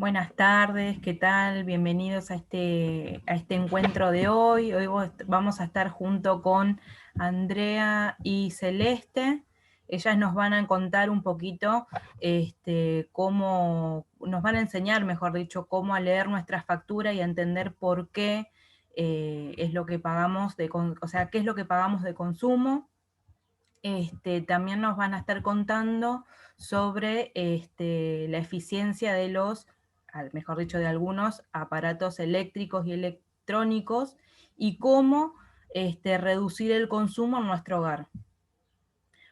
Buenas tardes, ¿qué tal? Bienvenidos a este encuentro de hoy. Hoy vamos a estar junto con Andrea y Celeste. Ellas nos van a contar un poquito cómo, nos van a enseñar, mejor dicho, cómo a leer nuestra factura y a entender por qué es lo que pagamos, o sea, qué es lo que pagamos de consumo. También nos van a estar contando sobre la eficiencia de mejor dicho, de algunos aparatos eléctricos y electrónicos y cómo reducir el consumo en nuestro hogar.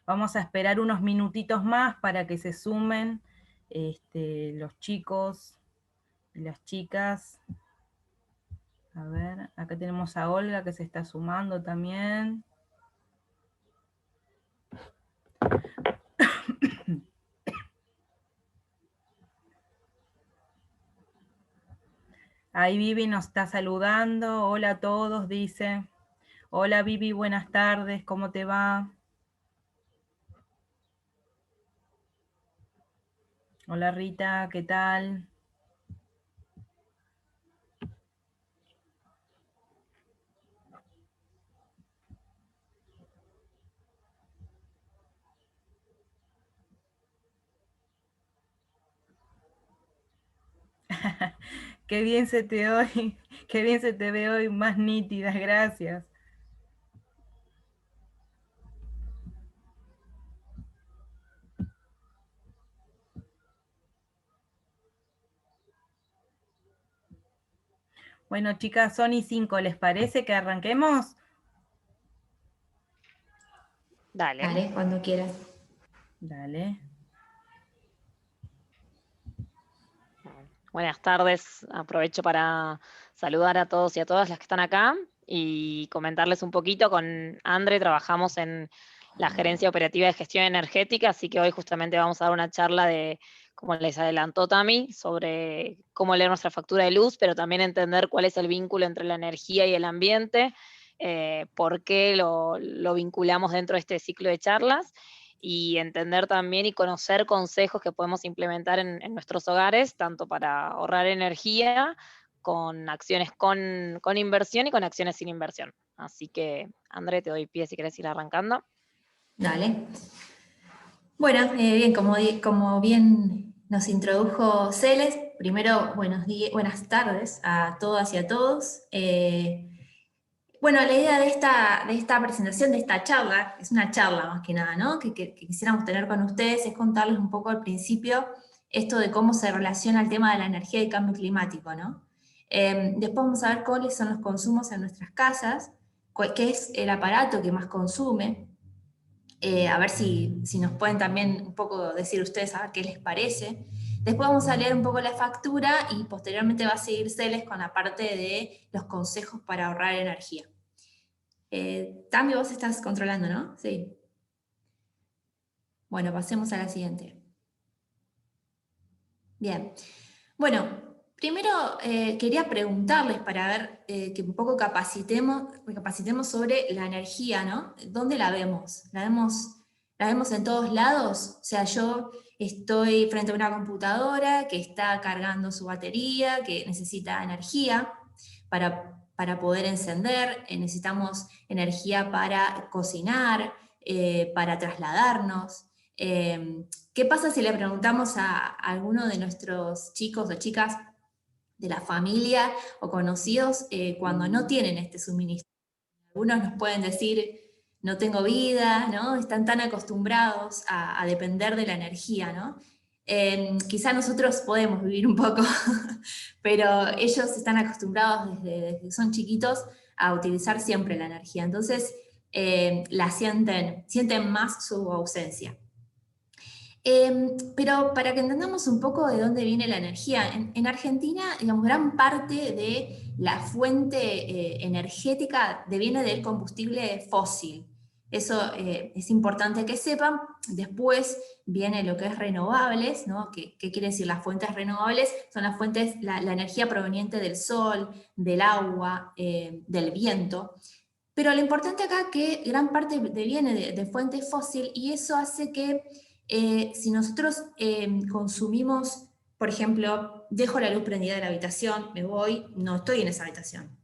Vamos a esperar unos minutitos más para que se sumen los chicos y las chicas. A ver, acá tenemos a Olga que se está sumando también. Ahí Vivi nos está saludando. Hola a todos, dice. Hola Vivi, buenas tardes, ¿cómo te va? Hola Rita, ¿qué tal? Qué bien se te hoy, qué bien se te ve hoy, más nítidas, gracias. Bueno, chicas, son y 5, ¿les parece que arranquemos? Dale. Dale, cuando quieras. Dale. Buenas tardes. Aprovecho para saludar a todos y a todas las que están acá y comentarles un poquito. Con Andre trabajamos en la Gerencia Operativa de Gestión Energética, así que hoy justamente vamos a dar una charla de, como les adelantó Tami, sobre cómo leer nuestra factura de luz, pero también entender cuál es el vínculo entre la energía y el ambiente, por qué lo vinculamos dentro de este ciclo de charlas, y entender también y conocer consejos que podemos implementar en nuestros hogares, tanto para ahorrar energía, con acciones con inversión y con acciones sin inversión. Así que, André, te doy pie si querés ir arrancando. Dale. Bueno, bien, como bien nos introdujo Celes, primero buenas tardes a todas y a todos. Bueno, la idea de esta presentación, de esta charla, es una charla más que nada, ¿no? Que quisiéramos tener con ustedes, es contarles un poco al principio esto de cómo se relaciona el tema de la energía y cambio climático, ¿no? Después vamos a ver cuáles son los consumos en nuestras casas, qué es el aparato que más consume, a ver si nos pueden también un poco decir ustedes a ver qué les parece. Después vamos a leer un poco la factura y posteriormente va a seguir Celes con la parte de los consejos para ahorrar energía. Tami, vos estás controlando, ¿no? Sí. Bueno, pasemos a la siguiente. Bien. Bueno, primero quería preguntarles para ver que un poco recapacitemos sobre la energía, ¿no? ¿Dónde la vemos? ¿La vemos en todos lados? O sea, yo estoy frente a una computadora que está cargando su batería, que necesita energía para poder encender, necesitamos energía para cocinar, para trasladarnos. ¿Qué pasa si le preguntamos a alguno de nuestros chicos o chicas de la familia o conocidos cuando no tienen este suministro? Algunos nos pueden decir, no tengo vida, ¿no? Están tan acostumbrados a depender de la energía, ¿no? Quizá nosotros podemos vivir un poco, pero ellos están acostumbrados desde que son chiquitos a utilizar siempre la energía. Entonces, sienten más su ausencia. Pero para que entendamos un poco de dónde viene la energía, en Argentina, digamos, gran parte de la fuente energética deviene del combustible fósil. Eso es importante que sepan. Después viene lo que es renovables, ¿no? ¿Qué quiere decir las fuentes renovables? Son las fuentes, la energía proveniente del sol, del agua, del viento. Pero lo importante acá es que gran parte viene de fuentes fósil y eso hace que si nosotros consumimos por ejemplo, dejo la luz prendida de la habitación, me voy, no estoy en esa habitación.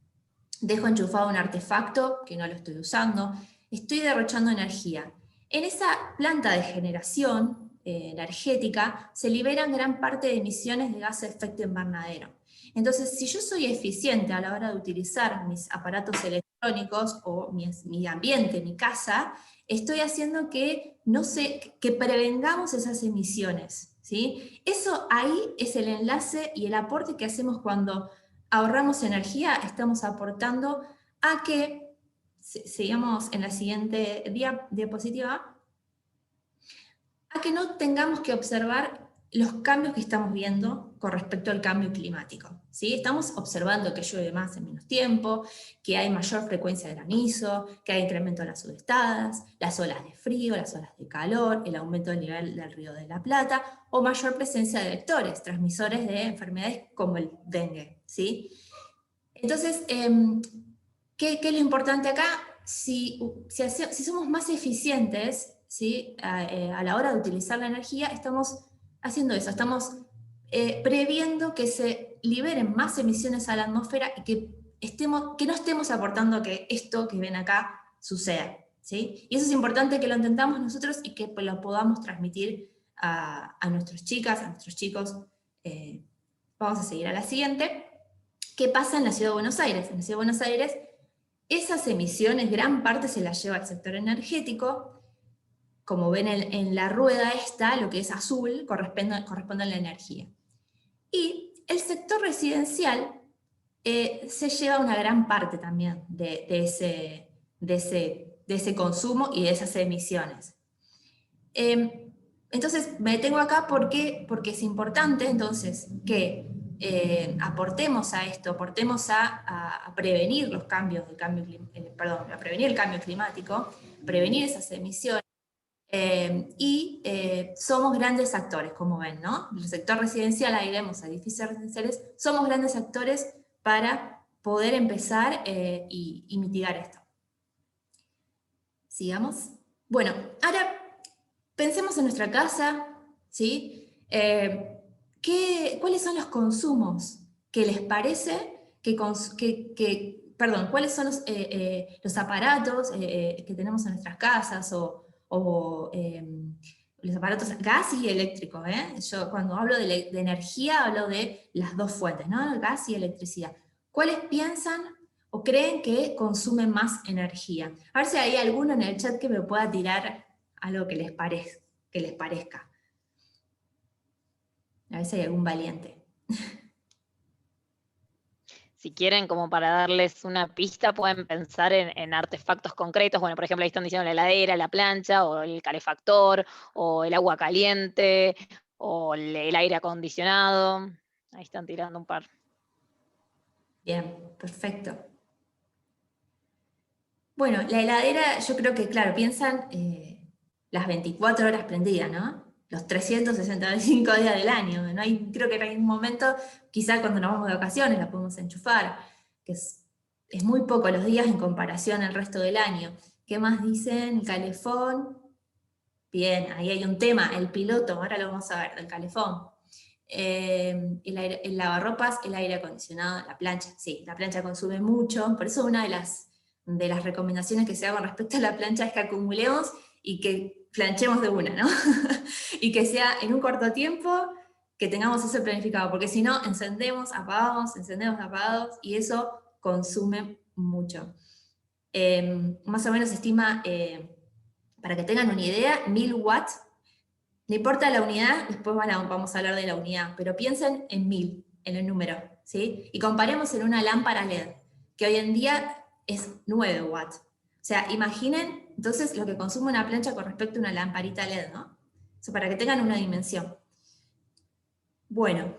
Dejo enchufado un artefacto que no lo estoy usando, estoy derrochando energía. En esa planta de generación energética se liberan gran parte de emisiones de gases de efecto invernadero. Entonces, si yo soy eficiente a la hora de utilizar mis aparatos electrónicos o mi ambiente, mi casa, estoy haciendo que prevengamos esas emisiones, ¿sí? Eso ahí es el enlace y el aporte que hacemos cuando ahorramos energía, estamos aportando a que, sigamos en la siguiente diapositiva, a que no tengamos que observar los cambios que estamos viendo con respecto al cambio climático, ¿sí? Estamos observando que llueve más en menos tiempo, que hay mayor frecuencia de granizo, que hay incremento de las sudestadas, las olas de frío, las olas de calor, el aumento del nivel del río de la Plata, o mayor presencia de vectores, transmisores de enfermedades como el dengue, ¿sí? Entonces, ¿qué es lo importante acá? Si somos más eficientes, ¿sí? A la hora de utilizar la energía, estamos haciendo eso, estamos previendo que se liberen más emisiones a la atmósfera y que no estemos aportando a que esto que ven acá suceda, ¿sí? Y eso es importante que lo entendamos nosotros y que lo podamos transmitir a nuestras chicas, a nuestros chicos. Vamos a seguir a la siguiente. ¿Qué pasa en la Ciudad de Buenos Aires? En la Ciudad de Buenos Aires, esas emisiones, gran parte se las lleva al sector energético. Como ven en la rueda esta, lo que es azul corresponde a la energía. Y el sector residencial se lleva una gran parte también de ese consumo y de esas emisiones. Entonces, me detengo acá porque es importante entonces que aportemos a esto, aportemos a prevenir los cambios a prevenir el cambio climático, prevenir esas emisiones. Somos grandes actores, como ven, ¿no? El sector residencial, ahí vemos edificios residenciales, somos grandes actores para poder empezar y mitigar esto. Sigamos. Bueno, ahora pensemos en nuestra casa, ¿sí? ¿Cuáles son los consumos que les parece cuáles son los aparatos que tenemos en nuestras casas o los aparatos gas y eléctricos? Yo cuando hablo de energía hablo de las dos fuentes, ¿no? Gas y electricidad. ¿Cuáles piensan o creen que consumen más energía? A ver si hay alguno en el chat que me pueda tirar algo que les parezca. A ver si hay algún valiente. Si quieren, como para darles una pista, pueden pensar en artefactos concretos. Bueno, por ejemplo, ahí están diciendo la heladera, la plancha, o el calefactor, o el agua caliente, o el aire acondicionado. Ahí están tirando un par. Bien, perfecto. Bueno, la heladera, yo creo que, claro, piensan las 24 horas prendidas, ¿no? Los 365 días del año. Creo que no hay un momento, quizá cuando nos vamos de vacaciones la podemos enchufar, que es muy poco los días en comparación al resto del año. ¿Qué más dicen? El calefón. Bien, ahí hay un tema, el piloto, ahora lo vamos a ver, del calefón. El lavarropas, el aire acondicionado, la plancha. Sí, la plancha consume mucho, por eso una de las recomendaciones que se hagan respecto a la plancha es que acumulemos y que planchemos de una, ¿no? Y que sea en un corto tiempo, que tengamos eso planificado, porque si no, encendemos, apagamos, y eso consume mucho. Más o menos se estima, para que tengan una idea, 1000 watts. No importa la unidad, después vamos a hablar de la unidad, pero piensen en 1000, en el número, ¿sí? Y comparemos en una lámpara LED, que hoy en día es 9 watts. O sea, imaginen entonces lo que consume una plancha con respecto a una lamparita LED, ¿no? Eso para que tengan una dimensión. Bueno,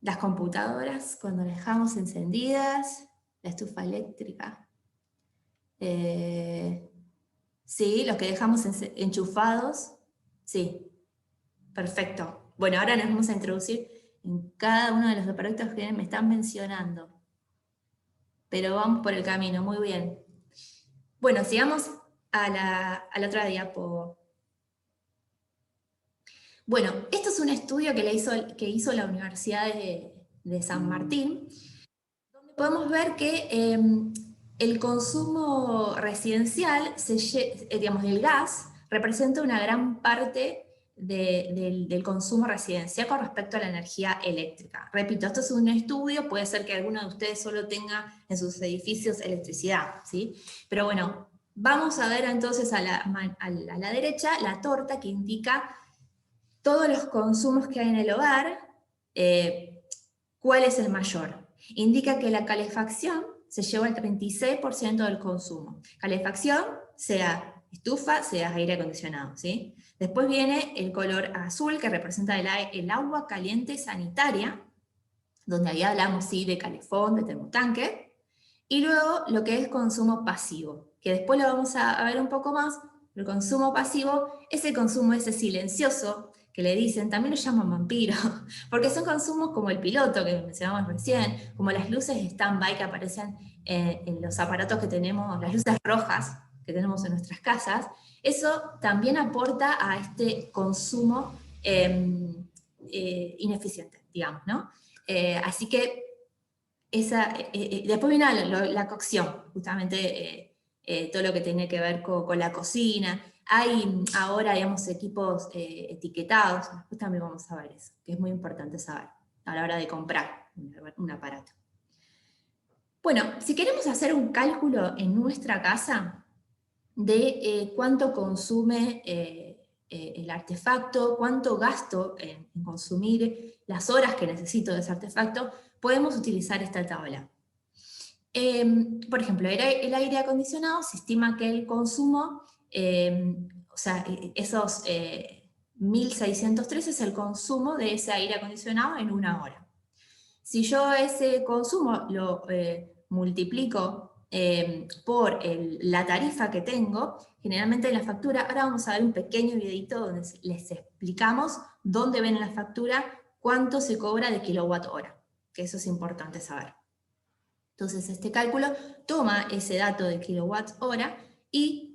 las computadoras, cuando las dejamos encendidas, la estufa eléctrica. Sí, los que dejamos enchufados, sí. Perfecto. Bueno, ahora nos vamos a introducir en cada uno de los aparatos que me están mencionando. Pero vamos por el camino, muy bien. Bueno, sigamos a la otra diapo. Bueno, esto es un estudio que hizo la Universidad de San Martín, donde podemos ver que el consumo residencial, digamos, del gas, representa una gran parte del consumo residencial con respecto a la energía eléctrica. Repito, esto es un estudio, puede ser que alguno de ustedes solo tenga en sus edificios electricidad, ¿sí? Pero bueno, vamos a ver entonces a la derecha la torta que indica todos los consumos que hay en el hogar, ¿cuál es el mayor? Indica que la calefacción se lleva el 36% del consumo. Calefacción, sea estufa, sea aire acondicionado, ¿sí? Después viene el color azul, que representa el agua caliente sanitaria, donde ahí hablamos, sí, de calefón, de termotanque, y luego lo que es consumo pasivo, que después lo vamos a ver un poco más. El consumo pasivo es el consumo ese silencioso, que le dicen, también lo llaman vampiro, porque son consumos como el piloto que mencionamos recién, como las luces stand-by que aparecen en los aparatos que tenemos, las luces rojas que tenemos en nuestras casas. Eso también aporta a este consumo ineficiente, digamos, ¿no? Así que después viene la cocción, justamente todo lo que tiene que ver con la cocina. Hay ahora, digamos, equipos etiquetados, después también vamos a ver eso, que es muy importante saber a la hora de comprar un aparato. Bueno, si queremos hacer un cálculo en nuestra casa de cuánto consume el artefacto, cuánto gasto en consumir, las horas que necesito de ese artefacto, podemos utilizar esta tabla. Por ejemplo, el aire acondicionado se estima que el consumo, o sea, esos 1603 es el consumo de ese aire acondicionado en una hora. Si yo ese consumo lo multiplico por la tarifa que tengo, generalmente en la factura, ahora vamos a ver un pequeño videito donde les explicamos dónde ven en la factura cuánto se cobra de kilowatt hora, que eso es importante saber. Entonces este cálculo toma ese dato de kilowatt hora y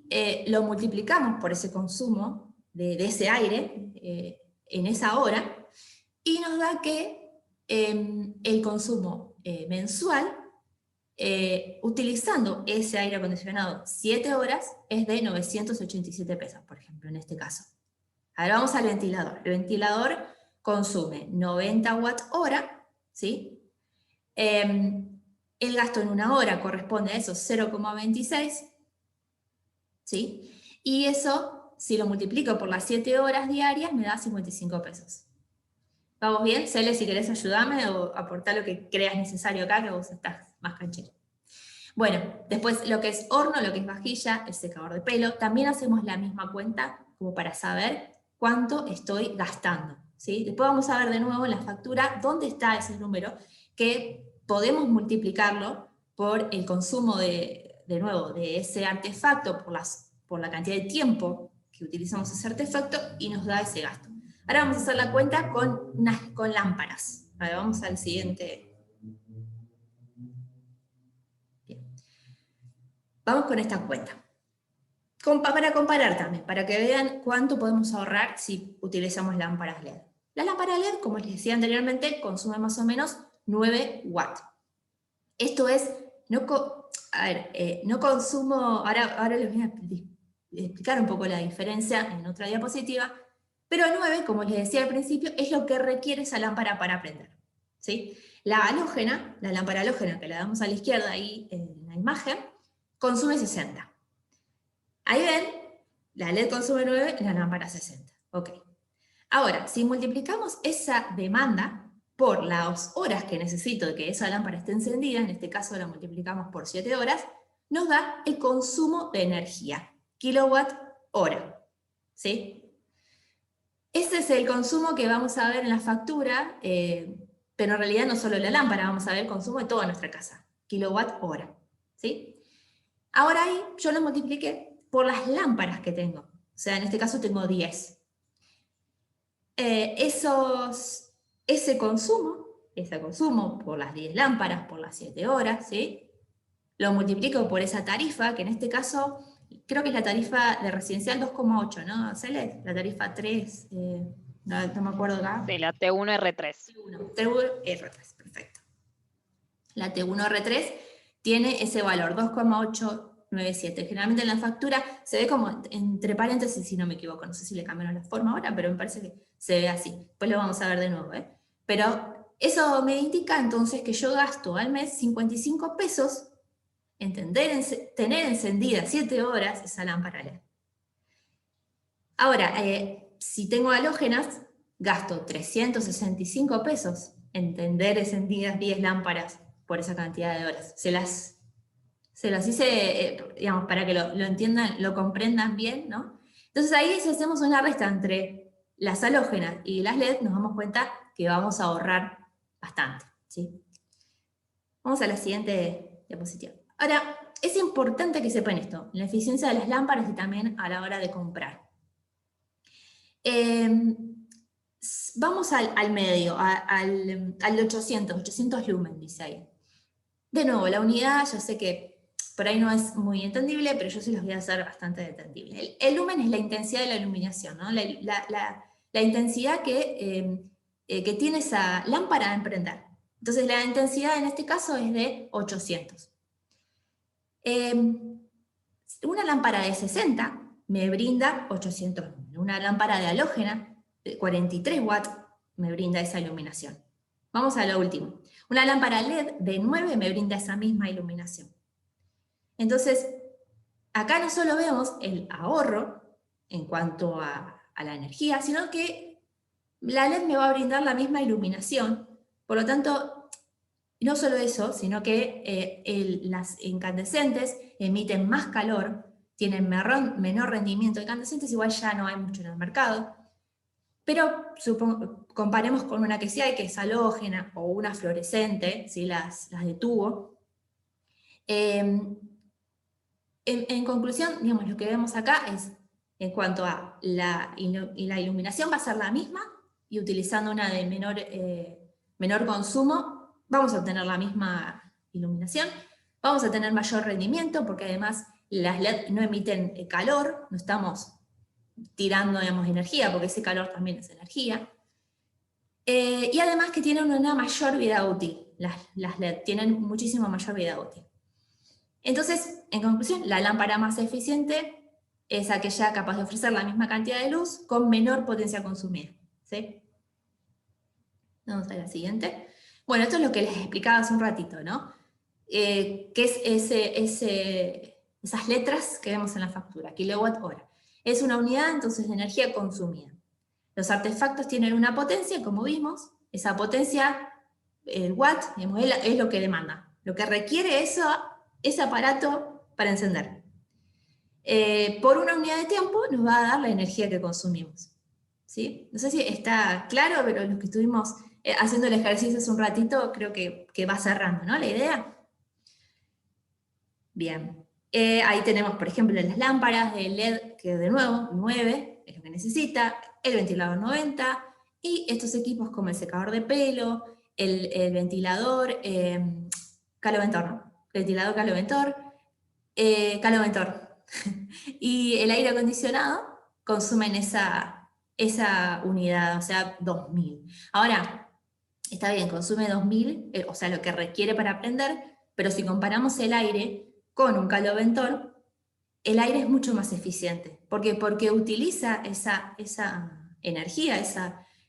lo multiplicamos por ese consumo de ese aire en esa hora, y nos da que el consumo mensual, utilizando ese aire acondicionado 7 horas, es de 987 pesos, por ejemplo, en este caso. Ahora vamos al ventilador. El ventilador consume 90 watt hora, ¿sí? El gasto en una hora corresponde a esos 0,26, ¿sí? Y eso, si lo multiplico por las 7 horas diarias, me da 55 pesos. ¿Vamos bien? Cele, si querés ayudarme o aportar lo que creas necesario acá, que vos estás más canchero. Bueno, después lo que es horno, lo que es vajilla, el secador de pelo, también hacemos la misma cuenta como para saber cuánto estoy gastando, ¿sí? Después vamos a ver de nuevo en la factura dónde está ese número, que podemos multiplicarlo por el consumo de nuevo, de ese artefacto, por la cantidad de tiempo que utilizamos ese artefacto, y nos da ese gasto. Ahora vamos a hacer la cuenta con lámparas. A ver, vamos al siguiente. Bien. Vamos con esta cuenta. Para comparar también, para que vean cuánto podemos ahorrar si utilizamos lámparas LED. La lámpara LED, como les decía anteriormente, consume más o menos 9 watts. Esto es, no consumo, ahora les voy a explicar un poco la diferencia en otra diapositiva, pero 9, como les decía al principio, es lo que requiere esa lámpara para prender, ¿sí? La lámpara halógena que la damos a la izquierda ahí en la imagen, consume 60. Ahí ven, la LED consume 9, la lámpara 60. Ok. Ahora, si multiplicamos esa demanda por las horas que necesito de que esa lámpara esté encendida, en este caso la multiplicamos por 7 horas, nos da el consumo de energía, kilowatt hora, ¿sí? Ese es el consumo que vamos a ver en la factura, pero en realidad no solo la lámpara, vamos a ver el consumo de toda nuestra casa, kilowatt hora, ¿sí? Ahora ahí yo lo multipliqué por las lámparas que tengo, o sea, en este caso tengo 10. Ese consumo por las 10 lámparas, por las 7 horas, ¿sí? Lo multiplico por esa tarifa, que en este caso, creo que es la tarifa de residencial 2,8, ¿no, Celes? La tarifa 3, no me acuerdo acá. Sí, la T1R3. T1R3, perfecto. La T1R3 tiene ese valor, 2,897. Generalmente en la factura se ve como entre paréntesis, si no me equivoco, no sé si le cambiaron la forma ahora, pero me parece que se ve así. Después lo vamos a ver de nuevo, ¿eh? Pero eso me indica entonces que yo gasto al mes 55 pesos en tener encendida 7 horas esa lámpara LED. Ahora, si tengo halógenas, gasto 365 pesos en tener encendidas 10 lámparas por esa cantidad de horas. Se las hice, digamos, para que lo entiendan, lo comprendan bien, ¿no? Entonces ahí, si hacemos una resta entre las halógenas y las LED, nos damos cuenta que vamos a ahorrar bastante, ¿sí? Vamos a la siguiente diapositiva. Ahora, es importante que sepan esto, la eficiencia de las lámparas y también a la hora de comprar. Vamos al medio, al 800 lumen, dice ahí. De nuevo, la unidad, yo sé que por ahí no es muy entendible, pero yo sí los voy a hacer bastante entendible. El lumen es la intensidad de la iluminación, ¿no? La intensidad que tiene esa lámpara a prender. Entonces la intensidad en este caso es de 800. Una lámpara de 60 me brinda 800 lumen. Una lámpara de halógena de 43 watts me brinda esa iluminación. Vamos a lo último. Una lámpara LED de 9 me brinda esa misma iluminación. Entonces, acá no solo vemos el ahorro en cuanto a la energía, sino que la LED me va a brindar la misma iluminación. Por lo tanto, no solo eso, sino que las incandescentes emiten más calor, tienen menor rendimiento. Incandescentes igual ya no hay mucho en el mercado, pero comparemos con una que sí hay, que es halógena, o una fluorescente, ¿sí? las de tubo. En conclusión, digamos, lo que vemos acá es, en cuanto a la iluminación va a ser la misma, y utilizando una de menor consumo, vamos a obtener la misma iluminación, vamos a tener mayor rendimiento, porque además las LED no emiten calor, no estamos tirando, digamos, energía, porque ese calor también es energía. Y además que tienen una mayor vida útil, las LED tienen muchísimo mayor vida útil. Entonces, en conclusión, la lámpara más eficiente es aquella capaz de ofrecer la misma cantidad de luz con menor potencia consumida, ¿sí? Vamos a la siguiente. Bueno, esto es lo que les explicaba hace un ratito, ¿no? ¿Qué es esas letras que vemos en la factura? Kilowatt hora. Es una unidad, entonces, de energía consumida. Los artefactos tienen una potencia, como vimos. Esa potencia, el watt, digamos, es lo que demanda. Lo que requiere ese aparato para encender. Por una unidad de tiempo nos va a dar la energía que consumimos, ¿sí? No sé si está claro, pero los que estuvimos haciendo el ejercicio hace un ratito, creo que va cerrando, ¿no? La idea. Bien. Ahí tenemos, por ejemplo, las lámparas de LED, que de nuevo, 9 es lo que necesita, el ventilador 90, y estos equipos como el secador de pelo, el ventilador, caloventor, ¿no? Ventilador caloventor, y el aire acondicionado consumen esa unidad, o sea, 2000. Ahora, está bien, consume 2000, o sea, lo que requiere para prender, pero si comparamos el aire con un caloventor, el aire es mucho más eficiente. ¿Por qué? Porque utiliza esa energía,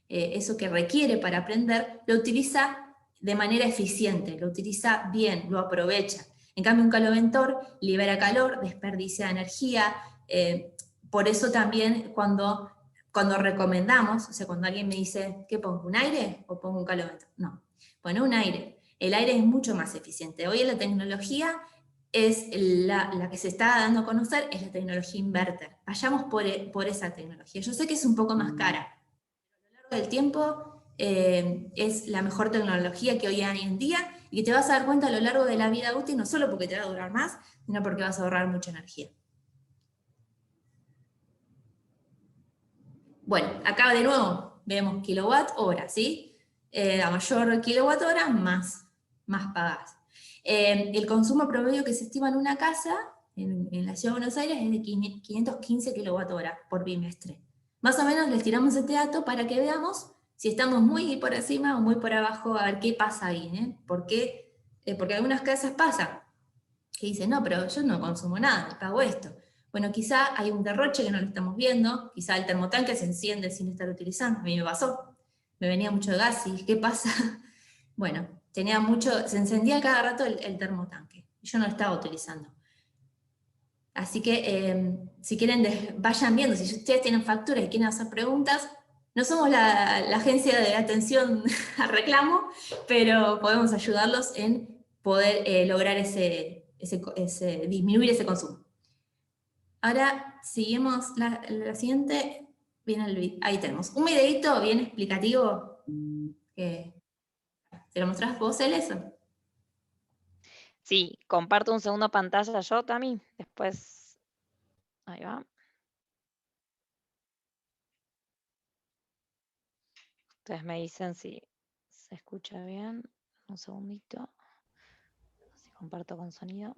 eso que requiere para prender, lo utiliza de manera eficiente, lo utiliza bien, lo aprovecha. En cambio, un caloventor libera calor, desperdicia energía. Por eso también cuando recomendamos, o sea, cuando alguien me dice, ¿qué pongo? ¿Un aire o pongo un caloventor? No, bueno, un aire. El aire es mucho más eficiente. Hoy en la tecnología es la que se está dando a conocer, es la tecnología inverter. Vayamos por esa tecnología. Yo sé que es un poco más cara. A lo largo del tiempo es la mejor tecnología que hoy hay en día, y que te vas a dar cuenta a lo largo de la vida útil, no solo porque te va a durar más, sino porque vas a ahorrar mucha energía. Bueno, acá de nuevo vemos kilowatt hora, ¿sí? A mayor kilowatt hora, más pagás. El consumo promedio que se estima en una casa, en la ciudad de Buenos Aires, es de 515 kilowatt hora por bimestre. Más o menos les tiramos este dato para que veamos si estamos muy por encima o muy por abajo, a ver qué pasa ahí, ¿eh? ¿Por qué? Porque algunas casas pasa, que dicen, no, pero yo no consumo nada, pago esto. Bueno, quizá hay un derroche que no lo estamos viendo, quizá el termotanque se enciende sin estar utilizando, a mí me pasó, me venía mucho gas y ¿qué pasa? Bueno, se encendía cada rato el termotanque, y yo no lo estaba utilizando. Así que si quieren, vayan viendo, si ustedes tienen facturas y quieren hacer preguntas, no somos la agencia de atención al reclamo, pero podemos ayudarlos en poder lograr disminuir ese consumo. Ahora seguimos la siguiente, ahí tenemos un videito bien explicativo, ¿te lo mostrás vos, Celso? Sí, comparto un segundo pantalla yo, Tami, después, ahí va. Ustedes me dicen si se escucha bien. Un segundito. Si comparto con sonido.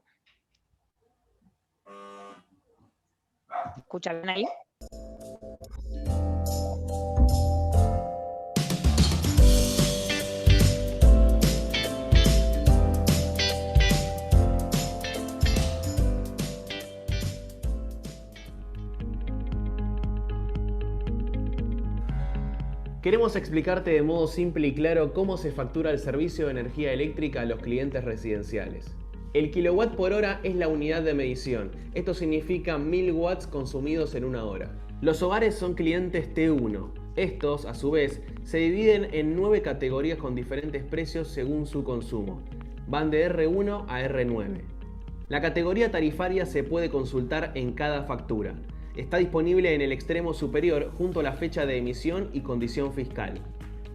¿Se escucha bien ahí? Queremos explicarte de modo simple y claro cómo se factura el servicio de energía eléctrica a los clientes residenciales. El kilowatt por hora es la unidad de medición. Esto significa 1000 watts consumidos en una hora. Los hogares son clientes T1. Estos, a su vez, se dividen en 9 categorías con diferentes precios según su consumo. Van de R1 a R9. La categoría tarifaria se puede consultar en cada factura. Está disponible en el extremo superior junto a la fecha de emisión y condición fiscal.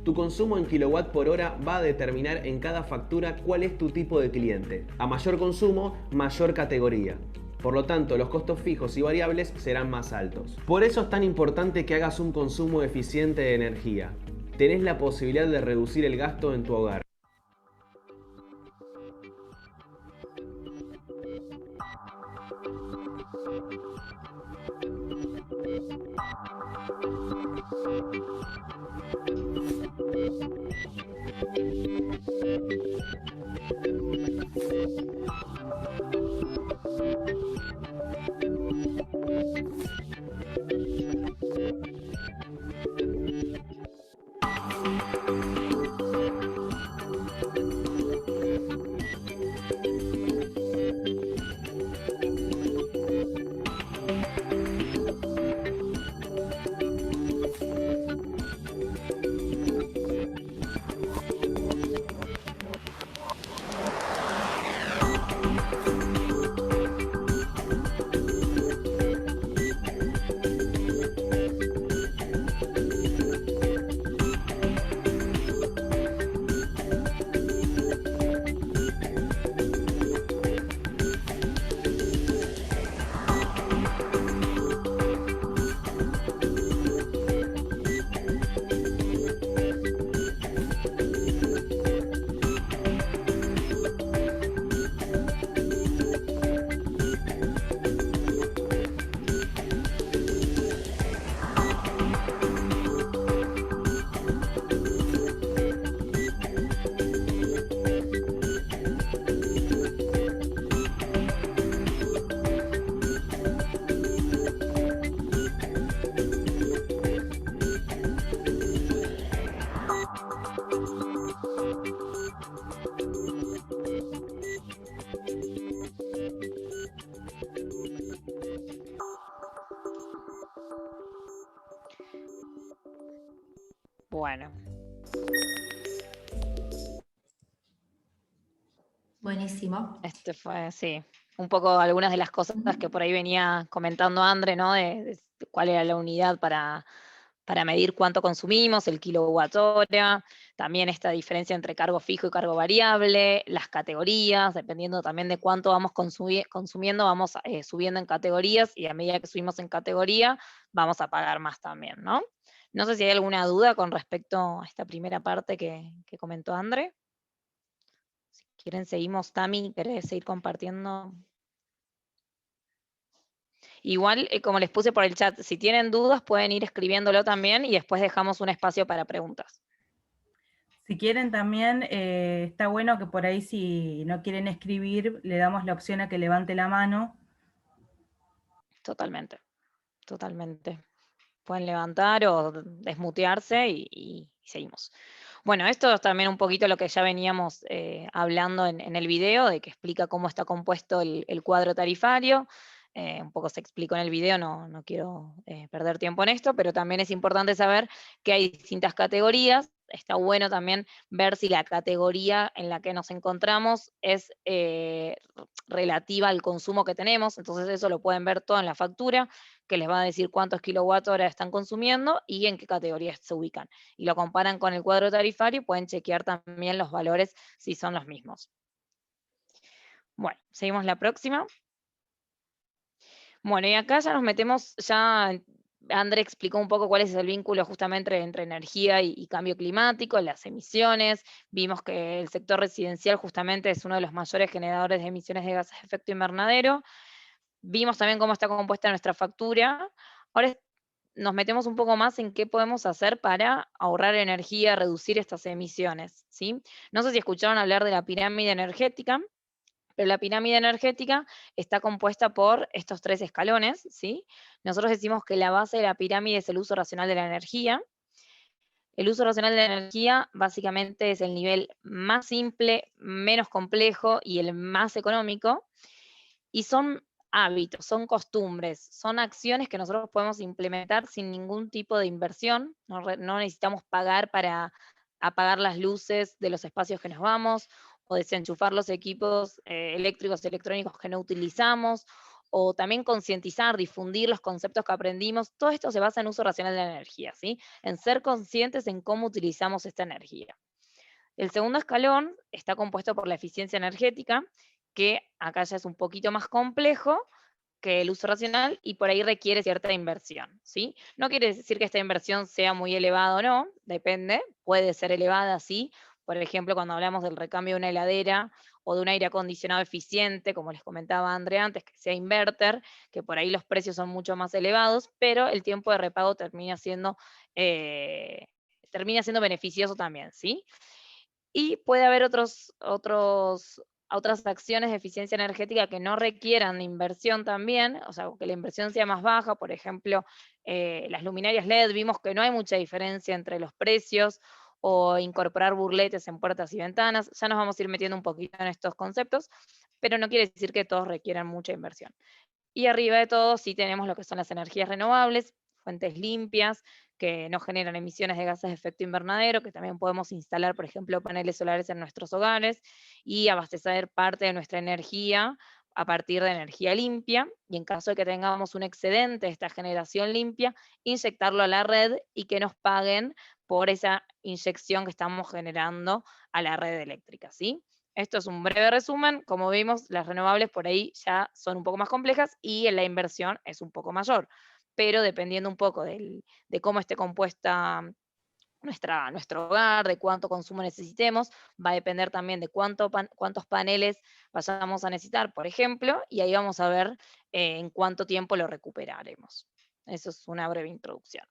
Tu consumo en kilowatt por hora va a determinar en cada factura cuál es tu tipo de cliente. A mayor consumo, mayor categoría. Por lo tanto, los costos fijos y variables serán más altos. Por eso es tan importante que hagas un consumo eficiente de energía. Tenés la posibilidad de reducir el gasto en tu hogar. Bueno. Buenísimo. Este fue, sí, un poco algunas de las cosas que por ahí venía comentando André, ¿no? De cuál era la unidad para medir cuánto consumimos, el kilowatt hora, también esta diferencia entre cargo fijo y cargo variable, las categorías, dependiendo también de cuánto vamos consumiendo, vamos subiendo en categorías, y a medida que subimos en categoría, vamos a pagar más también, ¿no? No sé si hay alguna duda con respecto a esta primera parte que comentó André. Si quieren seguimos, Tami, ¿querés seguir compartiendo? Igual, como les puse por el chat, si tienen dudas pueden ir escribiéndolo también y después dejamos un espacio para preguntas. Si quieren también, está bueno que por ahí si no quieren escribir, le damos la opción a que levante la mano. Totalmente, totalmente. Pueden levantar o desmutearse y seguimos. Bueno, esto es también un poquito lo que ya veníamos hablando en el video, de que explica cómo está compuesto el cuadro tarifario. Un poco se explicó en el video, no quiero perder tiempo en esto, pero también es importante saber que hay distintas categorías. Está bueno también ver si la categoría en la que nos encontramos es relativa al consumo que tenemos, entonces eso lo pueden ver todo en la factura, que les va a decir cuántos kWh están consumiendo y en qué categorías se ubican. Y lo comparan con el cuadro tarifario y pueden chequear también los valores si son los mismos. Bueno, seguimos la próxima. Bueno, y acá ya nos metemos, André explicó un poco cuál es el vínculo justamente entre energía y cambio climático, las emisiones. Vimos que el sector residencial justamente es uno de los mayores generadores de emisiones de gases de efecto invernadero. Vimos también cómo está compuesta nuestra factura. Ahora nos metemos un poco más en qué podemos hacer para ahorrar energía, reducir estas emisiones, ¿sí? No sé si escucharon hablar de la pirámide energética, pero la pirámide energética está compuesta por estos 3 escalones, ¿sí? Nosotros decimos que la base de la pirámide es el uso racional de la energía. El uso racional de la energía básicamente es el nivel más simple, menos complejo y el más económico. Y son hábitos, son costumbres, son acciones que nosotros podemos implementar sin ningún tipo de inversión. No necesitamos pagar para apagar las luces de los espacios que nos vamos, o desenchufar los equipos eléctricos, electrónicos que no utilizamos, o también concientizar, difundir los conceptos que aprendimos. Todo esto se basa en uso racional de la energía, ¿sí? En ser conscientes en cómo utilizamos esta energía. El segundo escalón está compuesto por la eficiencia energética, que acá ya es un poquito más complejo que el uso racional y por ahí requiere cierta inversión, ¿sí? No quiere decir que esta inversión sea muy elevada o no, depende, puede ser elevada, sí. Por ejemplo, cuando hablamos del recambio de una heladera o de un aire acondicionado eficiente, como les comentaba André antes, que sea inverter, que por ahí los precios son mucho más elevados, pero el tiempo de repago termina siendo beneficioso también, ¿sí? Y puede haber otras acciones de eficiencia energética que no requieran inversión también, o sea, que la inversión sea más baja. Por ejemplo, las luminarias LED, vimos que no hay mucha diferencia entre los precios, o incorporar burletes en puertas y ventanas. Ya nos vamos a ir metiendo un poquito en estos conceptos, pero no quiere decir que todos requieran mucha inversión. Y arriba de todo sí tenemos lo que son las energías renovables, fuentes limpias, que no generan emisiones de gases de efecto invernadero, que también podemos instalar, por ejemplo, paneles solares en nuestros hogares y abastecer parte de nuestra energía a partir de energía limpia, y en caso de que tengamos un excedente de esta generación limpia, inyectarlo a la red y que nos paguen por esa inyección que estamos generando a la red eléctrica, ¿sí? Esto es un breve resumen. Como vimos, las renovables por ahí ya son un poco más complejas y la inversión es un poco mayor, pero dependiendo un poco de cómo esté compuesta nuestro hogar, de cuánto consumo necesitemos, va a depender también de cuántos paneles vayamos a necesitar, por ejemplo, y ahí vamos a ver en cuánto tiempo lo recuperaremos. Eso es una breve introducción.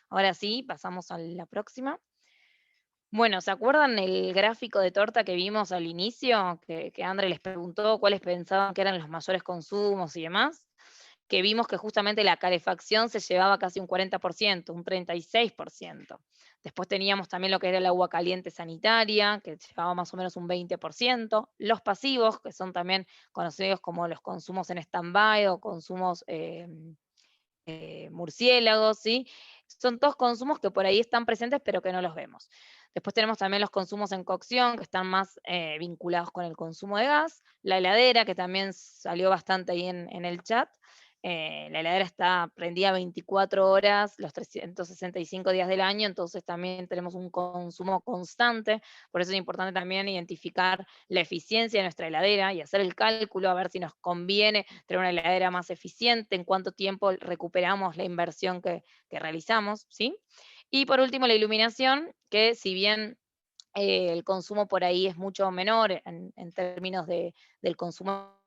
Ahora sí, pasamos a la próxima. Bueno, ¿se acuerdan el gráfico de torta que vimos al inicio? Que André les preguntó cuáles pensaban que eran los mayores consumos y demás. Que vimos que justamente la calefacción se llevaba casi un 40%, un 36%. Después teníamos también lo que era el agua caliente sanitaria, que llevaba más o menos un 20%. Los pasivos, que son también conocidos como los consumos en stand-by o consumos murciélagos, ¿sí? Son todos consumos que por ahí están presentes pero que no los vemos. Después tenemos también los consumos en cocción, que están más vinculados con el consumo de gas. La heladera, que también salió bastante ahí en el chat. La heladera está prendida 24 horas, los 365 días del año, entonces también tenemos un consumo constante. Por eso es importante también identificar la eficiencia de nuestra heladera y hacer el cálculo a ver si nos conviene tener una heladera más eficiente, en cuánto tiempo recuperamos la inversión que realizamos, ¿sí? Y por último, la iluminación, que si bien el consumo por ahí es mucho menor en términos del consumo